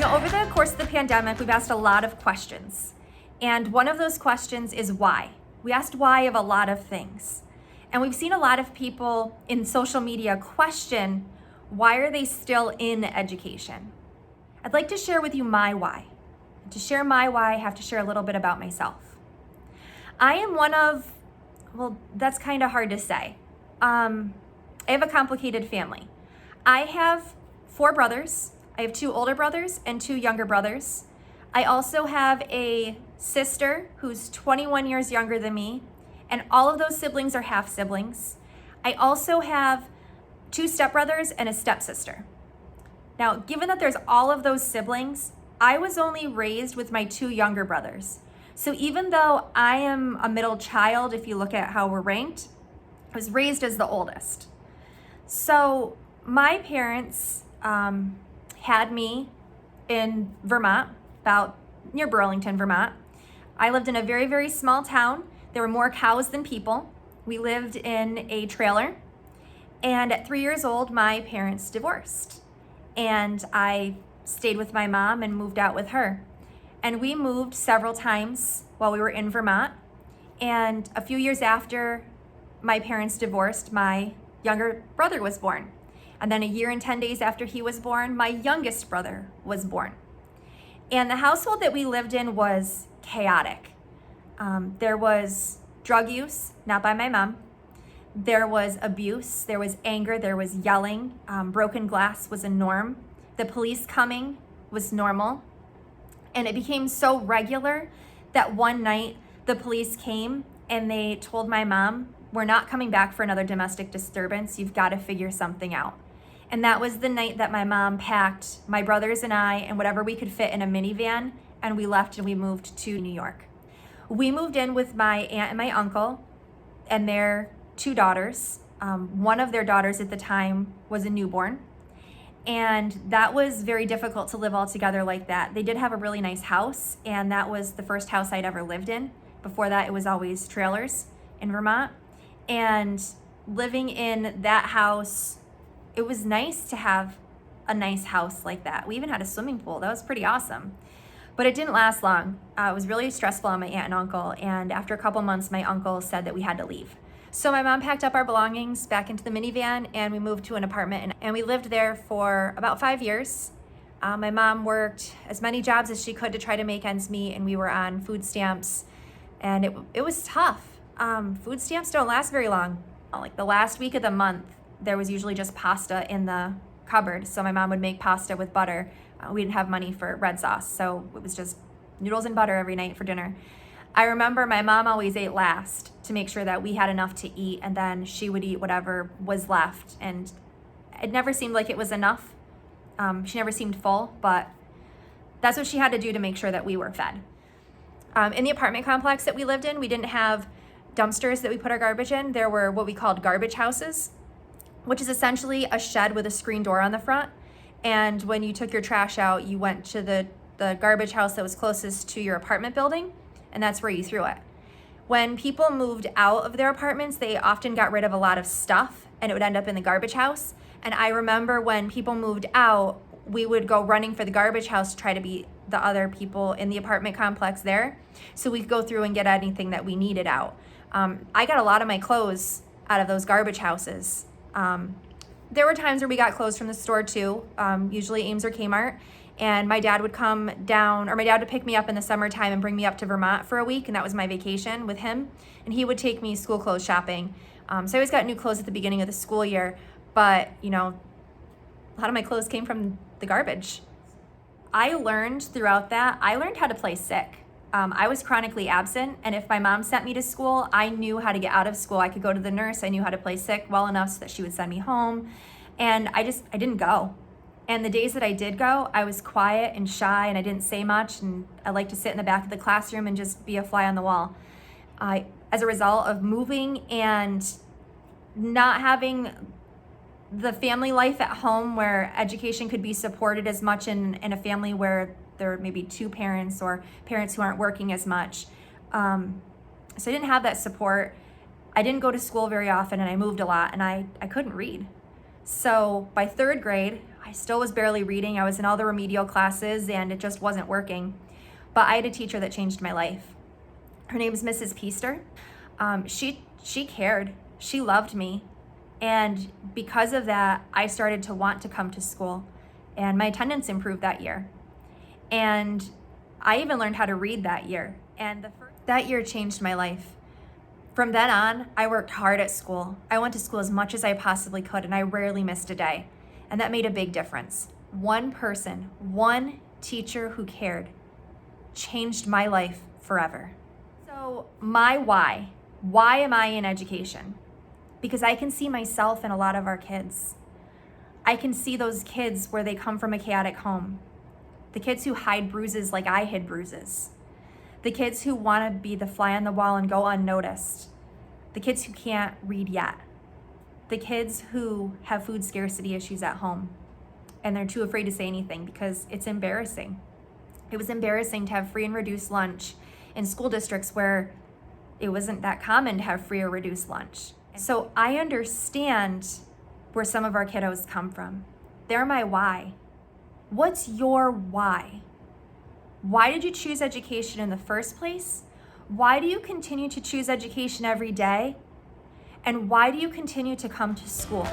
Over the course of the pandemic, we've asked a lot of questions. And one of those questions is why. We asked why of a lot of things. And we've seen a lot of people in social media question, why are they still in education? I'd like to share with you my why. To share my why, I have to share a little bit about myself. I am one of, well, that's kind of hard to say. I have a complicated family. I have 4 brothers. I have 2 older brothers and 2 younger brothers. I also have a sister who's 21 years younger than me, and all of those siblings are half siblings. I also have 2 stepbrothers and a stepsister. Now, given that there's all of those siblings, I was only raised with my 2 younger brothers. So even though I am a middle child, if you look at how we're ranked, I was raised as the oldest. So my parents had me in Vermont, about near Burlington, Vermont. I lived in a very, very small town. There were more cows than people. We lived in a trailer. And at 3 years old, my parents divorced. And I stayed with my mom and moved out with her. And we moved several times while we were in Vermont. And a few years after my parents divorced, my younger brother was born. And then a year and 10 days after he was born, my youngest brother was born. And the household that we lived in was chaotic. There was drug use, not by my mom. There was abuse, there was anger, there was yelling. Broken glass was a norm. The police coming was normal. And it became so regular that one night the police came and they told my mom, "We're not coming back for another domestic disturbance. You've got to figure something out." And that was the night that my mom packed my brothers and I and whatever we could fit in a minivan, and we left and we moved to New York. We moved in with my aunt and my uncle and their 2 daughters. One of their daughters at the time was a newborn. And that was very difficult to live all together like that. They did have a really nice house, and that was the first house I'd ever lived in. Before that, it was always trailers in Vermont. And living in that house, it was nice to have a nice house like that. We even had a swimming pool. That was pretty awesome. But it didn't last long. It was really stressful on my aunt and uncle. And after a couple months, my uncle said that we had to leave. So my mom packed up our belongings back into the minivan and we moved to an apartment. And we lived there for about 5 years. My mom worked as many jobs as she could to try to make ends meet, and we were on food stamps. And it was tough. Food stamps don't last very long. Like the last week of the month, there was usually just pasta in the cupboard. So my mom would make pasta with butter. We didn't have money for red sauce, so it was just noodles and butter every night for dinner. I remember my mom always ate last to make sure that we had enough to eat, and then she would eat whatever was left. And it never seemed like it was enough. She never seemed full, but that's what she had to do to make sure that we were fed. In the apartment complex that we lived in, we didn't have dumpsters that we put our garbage in. There were what we called garbage houses, which is essentially a shed with a screen door on the front. And when you took your trash out, you went to the garbage house that was closest to your apartment building, and that's where you threw it. When people moved out of their apartments, they often got rid of a lot of stuff, and it would end up in the garbage house. And I remember when people moved out, we would go running for the garbage house to try to beat the other people in the apartment complex there. So we'd go through and get anything that we needed out. I got a lot of my clothes out of those garbage houses. There were times where we got clothes from the store too, usually Ames or Kmart, and my dad would come down, or my dad would pick me up in the summertime and bring me up to Vermont for a week, and that was my vacation with him, and he would take me school clothes shopping. So I always got new clothes at the beginning of the school year, but a lot of my clothes came from the garbage. I learned how to play sick. I was chronically absent, and if my mom sent me to school, I knew how to get out of school. I could go to the nurse. I knew how to play sick well enough so that she would send me home, and I didn't go. And the days that I did go, I was quiet and shy, and I didn't say much, and I liked to sit in the back of the classroom and just be a fly on the wall. As a result of moving and not having the family life at home where education could be supported as much in a family where there are maybe 2 parents or parents who aren't working as much. So I didn't have that support. I didn't go to school very often, and I moved a lot, and I couldn't read. So by 3rd grade, I still was barely reading. I was in all the remedial classes and it just wasn't working. But I had a teacher that changed my life. Her name is Mrs. Peaster. She cared. She loved me. And because of that, I started to want to come to school. And my attendance improved that year. And I even learned how to read that year. And that year changed my life. From then on, I worked hard at school. I went to school as much as I possibly could, and I rarely missed a day. And that made a big difference. One person, one teacher who cared, changed my life forever. So my why am I in education? Because I can see myself in a lot of our kids. I can see those kids where they come from a chaotic home. The kids who hide bruises like I hid bruises. The kids who want to be the fly on the wall and go unnoticed. The kids who can't read yet. The kids who have food scarcity issues at home and they're too afraid to say anything because it's embarrassing. It was embarrassing to have free and reduced lunch in school districts where it wasn't that common to have free or reduced lunch. So I understand where some of our kiddos come from. They're my why. What's your why? Why did you choose education in the first place? Why do you continue to choose education every day? And why do you continue to come to school?